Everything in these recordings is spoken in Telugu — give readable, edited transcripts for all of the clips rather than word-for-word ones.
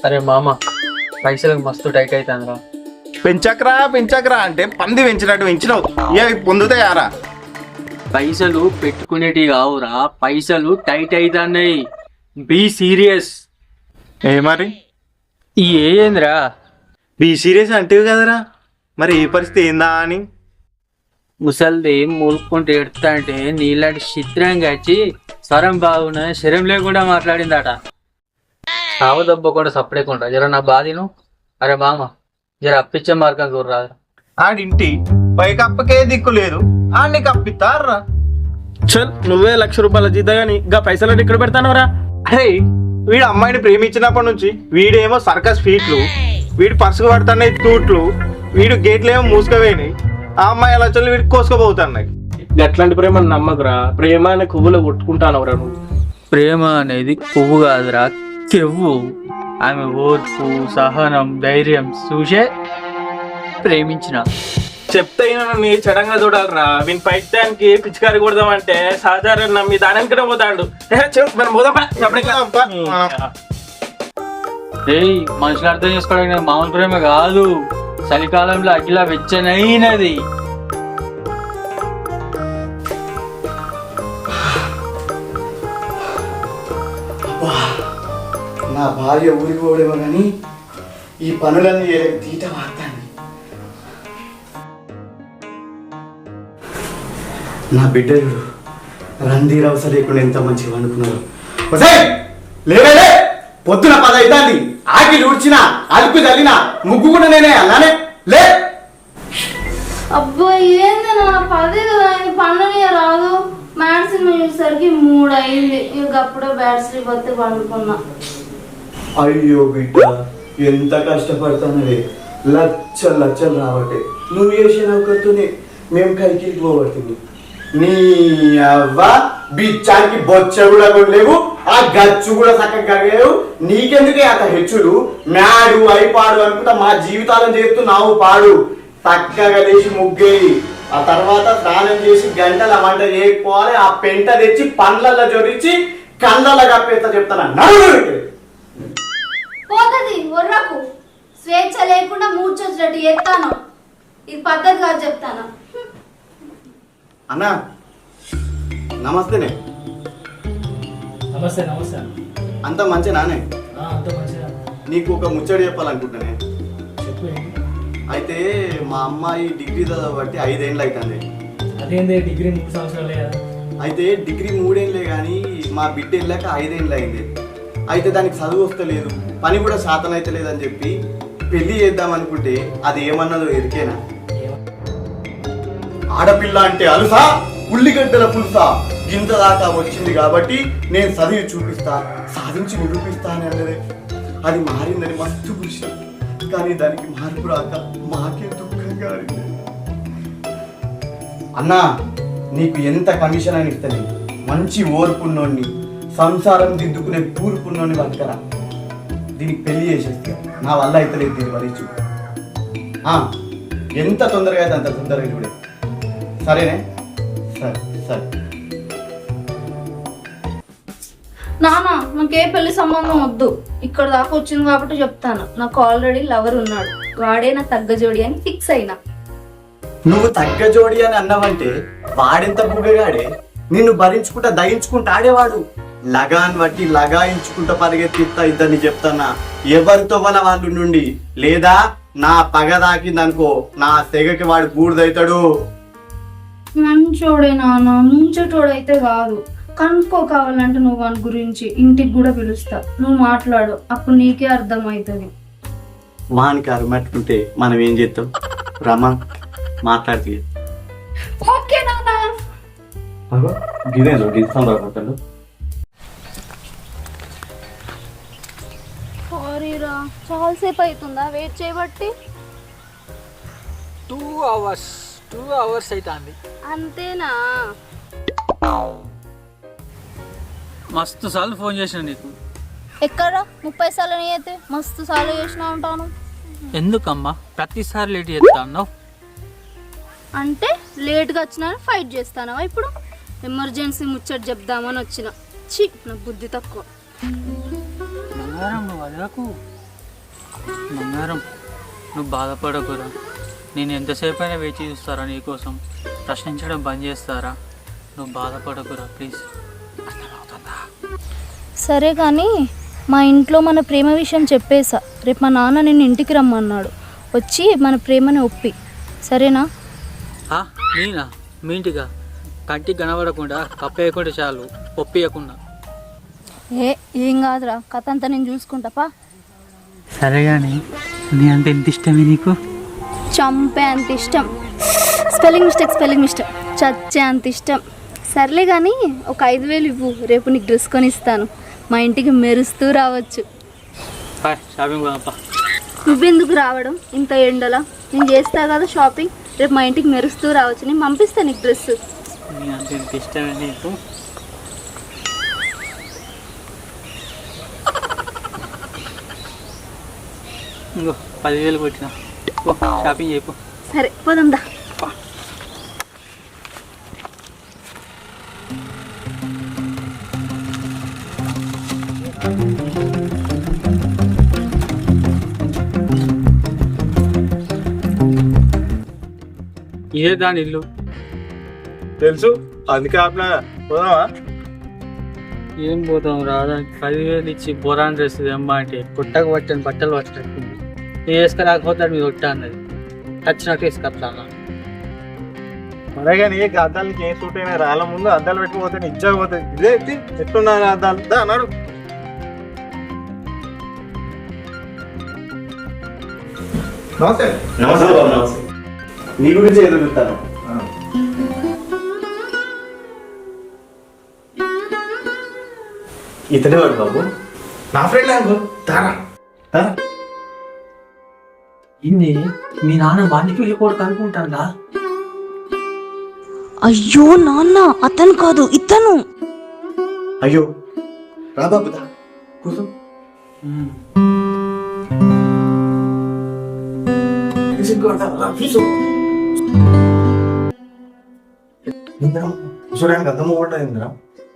అరే మామ పైసలకు మస్తు టైట్ అవుతుందిరా. పెంచకరా అంటే పంది పెంచినట్టు పెంచినావు. ఇవి పొందుతాయారా? పైసలు పెట్టుకునేటి కావురా, పైసలు టైట్ అవుతున్నాయి. Be serious. ఏ మరి ఏంద్రా బీ సీరియస్ అంటే కదరా, మరి ఏ పరిస్థితి ఏందా అని. ముసల్ది మూలుకుంటూ ఎడుతా అంటే నీలాంటి చిత్రంగా వచ్చి స్వరం బాగున్నా శరం లేకుండా మాట్లాడిందట. సావు దెబ్బ కూడా సపడేకుండా జర నా బాధను. అరే మామ జర అప్పిచ్చే మార్గం చూడరాదు. ఆడింటి పైకి అప్పకే దిక్కు లేదు, ఆడిని కప్పిస్తారా? చల్ నువ్వే ₹1,00,000 జీతా గాని ఇంకా పైసలు ఇక్కడ పెడతానవరా? అరే వీడు అమ్మాయిని ప్రేమించినప్పటి నుంచి వీడేమో సర్కస్ ఫీట్లు, వీడు పర్సుకు పడుతున్నాయి తూట్లు, వీడు గేట్లు ఏమో మూసుకపోయినాయి, ఆ అమ్మాయి అలా చల్లి వీడికి కోసుకుపోతున్నాయి. అట్లాంటి ప్రేమ నమ్మకురా, ప్రేమ అనే కొవ్వులో కొట్టుకుంటానవరా నువ్వు. ప్రేమ అనేది పువ్వు కాదురా, కెవ్వు. ఆమె ఓర్పు, సహనం, ధైర్యం చూసే ప్రేమించిన. చెప్తే నన్ను చెడంగా చూడాలరా. వీని పైత్యానికి పిచ్చికారి కొడదామంటే సాధారణ నమ్మి దాని వెనకనే పోతాడు. మనం పోదాం. మనుషులు అర్థం చేసుకోవడానికి మామూలు ప్రేమ కాదు, చలికాలంలో అఖిల వెచ్చనైనది. నా భార్య ఊరికి పోవడేమో కానీ ఈ పనులన్నీ తీట వాడతాను. నా బిడ్డలు రంధీరవస లేకుండా ఎంత మంచిగా అనుకున్నారు. లేవే పొద్దున 10 అవుతుంది, ఆకిలి ఊడ్చిన అలుపు తల్లిన ముగ్గు కూడా నేనే అలానే లే. అబ్బా ఏంది నా 10 కదా, ఆయన పండుగ రాదు. మ్యాడ్సిన్ చూసేసరికి 3 అయింది. ఇక అప్పుడే బ్యాడ్ స్లీప్ వస్తే పండుకున్నా. అయ్యో బిడ్డ ఎంత కష్టపడతానవే, లచ్చలు రావట్టే. నువ్వు చేసిన ఒకరితోనే మేము కైకిలికి పోబడుతుంది. నీ అవ్వ బిచ్చానికి బొచ్చ కూడా కొనలేవు, ఆ గచ్చు కూడా చక్కగా లేవు. నీకెందుకే అంత హెచ్చులు? మ్యాడు అయిపాడు అనుకుంటా మా జీవితాలను చేస్తున్నావు పాడు. చక్కగా లేచి ముగ్గేయి, ఆ తర్వాత స్నానం చేసి గంటల వంట చేయకపోవాలి. ఆ పెంట తెచ్చి పండ్లల్లో జొరించి కళ్ళల్లో కప్పేస్తా చెప్తాను. పోతుంది ఒర్రకు. స్వేచ్ఛ లేకుండా మూర్చొచ్చినట్టు ఎత్తాను. ఇది పద్ధతి కాదు చెప్తాను. అన్నా నమస్తేనే. నమస్తే నమస్తే. అంత మంచి నానే. అంత మంచిగా. నీకు ఒక ముచ్చడి చెప్పాలనుకుంటున్నానే. చెప్పు. అయితే మా అమ్మాయి డిగ్రీ చదవబట్టి 5 ఏళ్ళు అవుతుంది. అదేంది డిగ్రీ 3 సంవత్సరాలు లేదా? అయితే డిగ్రీ 3 ఏళ్ళే కానీ మా బిడ్డ వెళ్ళాక 5 ఏళ్ళు అయింది. అయితే దానికి చదువు వస్తలేదు, పని కూడా శాతం అయితే లేదని చెప్పి పెళ్లి చేద్దాం అనుకుంటే అది ఏమన్నదో ఎరికేనా? ఆడపిల్ల అంటే అలుసా, ఉల్లిగడ్డల పులుసా, గింత దాకా వచ్చింది కాబట్టి నేను చదివి చూపిస్తా, సాధించి నిరూపిస్తా అని అన్నదే. అది మారిందని మస్తు ఖుషి, కానీ దానికి మార్పు రాక మాకే దుఃఖంగా అయింది. అన్నా నీకు ఎంత కమిషన్ అని ఇస్తాను, మంచి ఓర్పున్నోడిని, సంసారం దిద్దుకునే కూర్పున్నోని బతకరా. దీనికి పెళ్లి చేసేస్తా, నా వల్ల అయితే లేదు దీన్ని భరించు. ఎంత తొందరగా అయితే అంత తొందరగా చూడే. సరేనే? సరే సరే. నానా నాకే పెళ్లి సంబంధం వద్దు. ఇక్కడ దాకా వచ్చింది కాబట్టి చెప్తాను. నాకు ఆల్రెడీ లవర్ ఉన్నాడు, వాడే నా తగ్గ జోడి అని ఫిక్స్ అయినా. నువ్వు తగ్గ జోడి అని అన్నావంటే వాడెంత బుగ్గగాడే, నిన్ను భరించుకుంటా దయించుకుంటా ఆడేవాడు. లగాన్ బట్టి లగాయించుకుంటా పరిగెత్తిస్తా ఇద్దరిని చెప్తానా. ఎవరితో వాళ్ళ వాళ్ళు నుండి లేదా నా పగ దాకిందనుకో నా తెగకి వాడు బూడిదవుతాడు. మంచోడే నాన్న, ముంచటోడైతే కాదు. కనుక్కో, కావాలంటే నువ్వు వాని గురించి ఇంటికి కూడా పిలుస్తా, నువ్వు మాట్లాడు, అప్పుడు నీకే అర్థమవుతుంది. వానికి అరుమట్టుకుంటే మనం ఏం చేస్తాం? రమా మాట్లాడుతూ ఓకే నాన్న. సారీరా, చాలాసేపు అవుతుందా వెయిట్ చేయబట్టి? 2 అవర్స్ అవుతుంది. అంతేనా? మస్తు సార్లు ఫోన్ చేసిన నీకు. ఎక్కడ 30 సార్లు అయితే మస్తు సార్లు చేసినా ఉంటాను. ఎందుకమ్మా ప్రతిసారి లేట్ చేస్తా అన్నావు? అంటే లేట్గా వచ్చినా ఫైట్ చేస్తానా? ఇప్పుడు ఎమర్జెన్సీ ముచ్చట చెప్దామని వచ్చిన. ఛీ, నా బుద్ధి తక్కువ. బంగారం నువ్వు అడగకు బంగారం, నువ్వు బాధపడకురా. నేను ఎంతసేపు అయినా వేచి చూస్తారా నీకోసం, ప్రశ్నించడం బంద్ చేస్తారా? నువ్వు బాధపడకురా ప్లీజ్. సరే కానీ మా ఇంట్లో మన ప్రేమ విషయం చెప్పేసా. రేపు మా నాన్న నిన్ను ఇంటికి రమ్మన్నాడు. వచ్చి మన ప్రేమని ఒప్పి, సరేనా? నేనా? మీ ఇంటిగా? కంటికి కనబడకుండా కప్పేయకుండా చాలు, ఒప్పియకుండా. ఏం కాదురా, కథ అంతా నేను చూసుకుంటాపా. సరే కానీ నీ అంత ఎంత ఇష్టమే నీకు? చంపే అంత ఇష్టం. Spelling mistake. చచ్చే అంత ఇష్టం. సర్లే కానీ ఒక 5,000 ఇవ్వు, రేపు నీకు డ్రెస్ కొని ఇస్తాను. మా ఇంటికి మెరుస్తూ రావచ్చు. షాపింగ్ పోదాంపా. నువ్వెందుకు రావడం ఇంత ఎండలా? నేను చేస్తా కదా షాపింగ్. రేపు మా ఇంటికి మెరుస్తూ రావచ్చు. నేను పంపిస్తాను నీకు డ్రెస్. నీ అంత ఎంత ఇష్టమే నీకు? ఇంకో 10,000 కొట్టినా, షాపింగ్ చేయకు. సరే పోదాందా. ఇదే దాని ఇల్లు. తెలుసు, అందుకే ఆపినా. పోదామా? ఏం పోతాం రాదా? 10,000 ఇచ్చి బొరాన్ డ్రెస్ తెమ్మా అంటే కొట్టకు పట్టని బట్టలు పట్టేస్తుంది. నేను వేసుకురాకపోతే మీరు కొట్టా అన్నది. ఖచ్చితంగా వేసుకొస్తాను. మరే కానీ ఏ అద్దాలకి ఏం సూట్ అయినా రాళ్ళ ముందు అద్దాలు పెట్టిపోతే ఇచ్చా పోతుంది. ఇదే ఎత్తి ఎట్లున్నారు అద్దాలు? దా అన్నాడు. నమస్తే. నమస్తే బాబు, నమస్తే. నీ గురించి ఎదుగుతాను. ఇతనే వాడు బాబు, నా ఫ్రెండ్ లాగా తారా తారా. ఇన్ని మీ నాన్న వానికి వెళ్ళిపోవడం అనుకుంటాడా? అయ్యో నాన్న, అతను కాదు ఇతను. అయ్యో రా బాబు, దా కూర్చో. చూడడానికి అర్థం అవ్వట్లేదురా.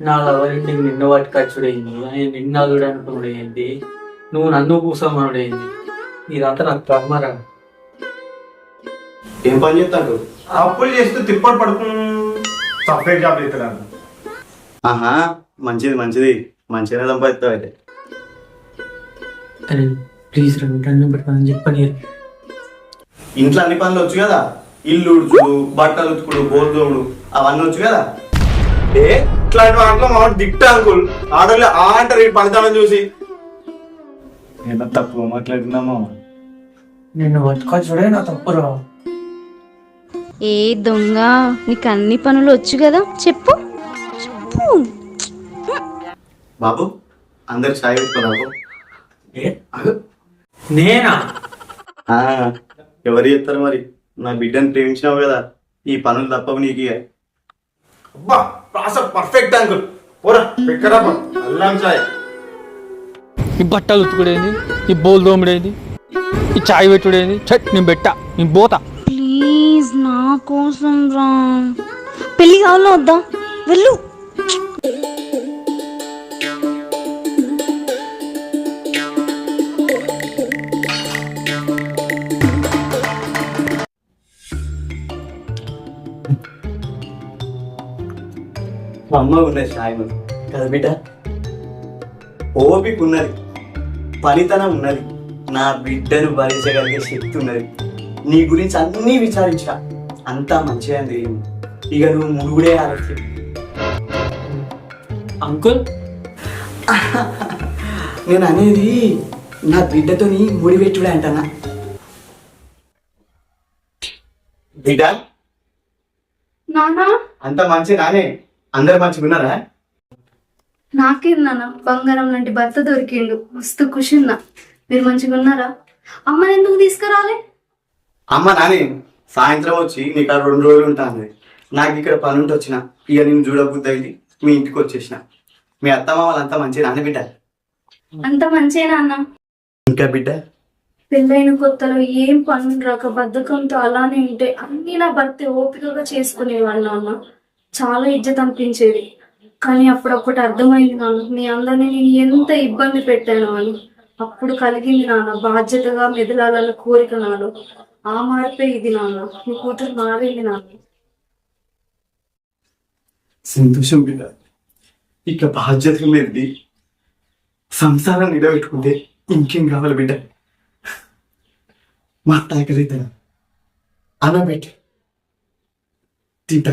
నా లవరింటికి నిన్న వాటి ఖర్చుడైంది, నిన్న చూడడానికి ఏంటి, నువ్వు నన్ను కూసమనుడైంది. ఇదంతా నాకు కర్మరా. ఏం పని చేస్తాడు? అప్పులు చేస్తూ తిప్పలు పడుకుని సపరేట్ జాబ్ చేస్తున్నాను. ఆహా, మంచిది మంచిది, మంచిగా సంపాదిస్తావు అయితే. అరే ప్లీజ్ రెండు పెట్టుకోని చెప్పని. ఇంట్లో అన్ని పనులు వచ్చు కదా, ఇల్లు ఉడుచుడు, బట్టలు ఉతుకుడు, బోర్దోముడు, అవన్నీ వచ్చు కదా. ఏ ఇట్లాంటి వాటిలో మా దిట్ట అంకుల్. ఆడోళ్ళు ఆ అంటారు ఈ పనితనం చూసి. ఏదో తక్కువ మాట్లాడుతున్నామా? నిన్ను పట్టుకొచ్చుడే నా తప్పురా. ఏ దొంగ, నీకు అన్ని పనులు వచ్చు కదా, చెప్పు. బాబు అందరు చాయ్ పెట్టుకోరాబు. నేనా? ఎవరు చెప్తారు మరి? నా బిడ్డను ప్రేమించినావు కదా, ఈ పనులు తప్పవు నీకు. అబ్బా ప్రాస పర్ఫెక్ట్ అంకుల్. పోరా ఎక్కడా అల్లం చాయ్. ఈ బట్టలు ఉతుకుడేంది, ఈ బోల్ దోముడేంది, ఈ చాయ్ పెట్టుడేంది? చెట్ నేను పెట్టా, నేను పోతా. ప్లీజ్ నా కోసం రా. పెళ్ళి కావాలో వద్దా? వెళ్ళు. మా అమ్మ ఉన్నది సాయం కదా బిడ్డ. ఓపిక ఉన్నది, పనితనం ఉన్నది, నా బిడ్డను భరించగలిగే శక్తి ఉన్నది. నీ గురించి అన్నీ విచారించా, అంతా మంచిగా తెలియదు. ఇక నువ్వు మురుగుడే ఆలోచి. అంకుల్ నేను అనేది నా బిడ్డతోని ముడిపెట్టుడే అంటానా. బిడ్డ నానా, అంత మంచి నానే, అందరు మంచిగా ఉన్నారా? నాకేం నాన్న, బంగారం లాంటి భర్త దొరికిండు. మస్తు ఖుషిన్నా. మీరు మంచిగా ఉన్నారా? అమ్మని ఎందుకు తీసుకురాలే? అమ్మ నానే సాయంత్రం వచ్చి నీకు 2 రోజులు ఉంటాను. నాకు ఇక్కడ పని ఉంటే వచ్చిన, ఇక నేను చూడబుద్ధి అయింది, మీ ఇంటికి వచ్చేసిన. మీ అత్తమ్మ వాళ్ళంతా మంచి నాన్న బిడ్డ. అంత మంచేనా అన్న? ఇంకా బిడ్డ పెళ్ళైన కొత్తలో ఏం పనులు రాక బద్ధకంతో అలానే ఉంటే అన్ని నా భర్త ఓపికగా చేసుకునేవాడు నాన్న. చాలా ఇజ్జత్ అనిపించేది. కానీ అప్పుడు ఒకటి అర్థమైంది నాన్న, మీ అందరినీ నేను ఎంత ఇబ్బంది పెట్టాను అని. అప్పుడు కలిగింది నాన్న బాధ్యతగా మెదలాలన్న కోరిక నాలో. ఆ మార్పే ఇది నాన్న. నీ కూతురు మారింది నాన్న. సంతోషం బిడ్డ. ఇక బాధ్యతగా మీది సంసారం నిలబెట్టుకుంటే ఇంకేం కావాలి బిడ్డ? మా తాకరైతే అనబెట్టి తింటా.